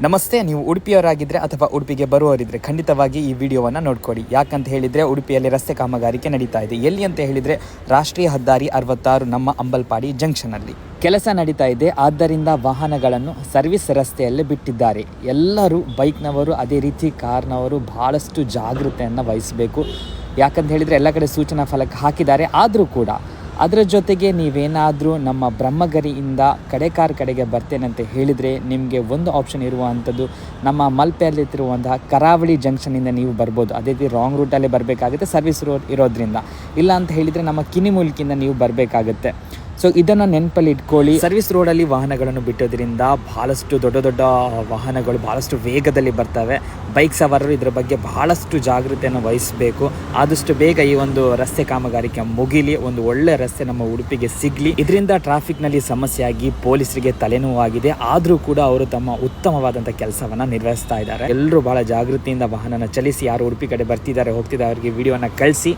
ನಮಸ್ತೆ. ನೀವು ಉಡುಪಿಯವರಾಗಿದ್ದರೆ ಅಥವಾ ಉಡುಪಿಗೆ ಬರುವವರಿದ್ದರೆ ಖಂಡಿತವಾಗಿ ಈ ವಿಡಿಯೋವನ್ನು ನೋಡ್ಕೊಡಿ. ಯಾಕಂತ ಹೇಳಿದರೆ ಉಡುಪಿಯಲ್ಲಿ ರಸ್ತೆ ಕಾಮಗಾರಿಕೆ ನಡೀತಾ ಇದೆ. ಎಲ್ಲಿ ಅಂತ ಹೇಳಿದರೆ ರಾಷ್ಟ್ರೀಯ ಹೆದ್ದಾರಿ 66 ನಮ್ಮ ಅಂಬಲ್ಪಾಡಿ ಜಂಕ್ಷನಲ್ಲಿ ಕೆಲಸ ನಡೀತಾ ಇದೆ. ಆದ್ದರಿಂದ ವಾಹನಗಳನ್ನು ಸರ್ವಿಸ್ ರಸ್ತೆಯಲ್ಲೇ ಬಿಟ್ಟಿದ್ದಾರೆ. ಎಲ್ಲರೂ ಬೈಕ್ನವರು ಅದೇ ರೀತಿ ಕಾರ್ನವರು ಭಾಳಷ್ಟು ಜಾಗೃತೆಯನ್ನು ವಹಿಸಬೇಕು. ಯಾಕಂತ ಹೇಳಿದರೆ ಎಲ್ಲ ಕಡೆ ಸೂಚನಾ ಫಲಕ ಹಾಕಿದ್ದಾರೆ. ಆದರೂ ಕೂಡ ಅದರ ಜೊತೆಗೆ ನೀವೇನಾದರೂ ನಮ್ಮ ಬ್ರಹ್ಮಗಿರಿಯಿಂದ ಕಡೆಕಾರ್ ಕಡೆಗೆ ಬರ್ತೇನೆ ಅಂತ ಹೇಳಿದರೆ ನಿಮಗೆ ಒಂದು ಆಪ್ಷನ್ ಇರುವಂಥದ್ದು ನಮ್ಮ ಮಲ್ಪೆಯಲ್ಲಿರುವಂತಹ ಕರಾವಳಿ ಜಂಕ್ಷನಿಂದ ನೀವು ಬರ್ಬೋದು. ಅದೇ ರೀತಿ ರಾಂಗ್ ರೂಟಲ್ಲೇ ಬರಬೇಕಾಗುತ್ತೆ ಸರ್ವಿಸ್ ರೋಡ್ ಇರೋದ್ರಿಂದ. ಇಲ್ಲ ಅಂತ ಹೇಳಿದರೆ ನಮ್ಮ ಕಿನಿಮೂಲ್ಕಿಂದ ನೀವು ಬರಬೇಕಾಗುತ್ತೆ. ಸೊ ಇದನ್ನು ನೆನಪಲ್ಲಿ ಇಟ್ಕೊಳ್ಳಿ. ಸರ್ವಿಸ್ ರೋಡಲ್ಲಿ ವಾಹನಗಳನ್ನು ಬಿಟ್ಟೋದ್ರಿಂದ ಭಾಳಷ್ಟು ದೊಡ್ಡ ದೊಡ್ಡ ವಾಹನಗಳು ಭಾಳಷ್ಟು ವೇಗದಲ್ಲಿ ಬರ್ತವೆ. ಬೈಕ್ ಸವಾರರು ಇದರ ಬಗ್ಗೆ ಭಾಳಷ್ಟು ಜಾಗೃತಿಯನ್ನು ವಹಿಸಬೇಕು. ಆದಷ್ಟು ಬೇಗ ಈ ಒಂದು ರಸ್ತೆ ಕಾಮಗಾರಿಕೆ ಮುಗಿಲಿ, ಒಂದು ಒಳ್ಳೆ ರಸ್ತೆ ನಮ್ಮ ಉಡುಪಿಗೆ ಸಿಗಲಿ. ಇದರಿಂದ ಟ್ರಾಫಿಕ್ನಲ್ಲಿ ಸಮಸ್ಯೆಯಾಗಿ ಪೊಲೀಸರಿಗೆ ತಲೆನೋವಾಗಿದೆ. ಆದರೂ ಕೂಡ ಅವರು ತಮ್ಮ ಉತ್ತಮವಾದಂಥ ಕೆಲಸವನ್ನು ನಿರ್ವಹಿಸ್ತಾ ಇದ್ದಾರೆ. ಎಲ್ಲರೂ ಭಾಳ ಜಾಗೃತಿಯಿಂದ ವಾಹನನ ಚಲಿಸಿ. ಯಾರು ಉಡುಪಿ ಕಡೆ ಬರ್ತಿದ್ದಾರೆ ಹೋಗ್ತಿದ್ದಾರೆ ಅವರಿಗೆ ವಿಡಿಯೋನ ಕಳಿಸಿ.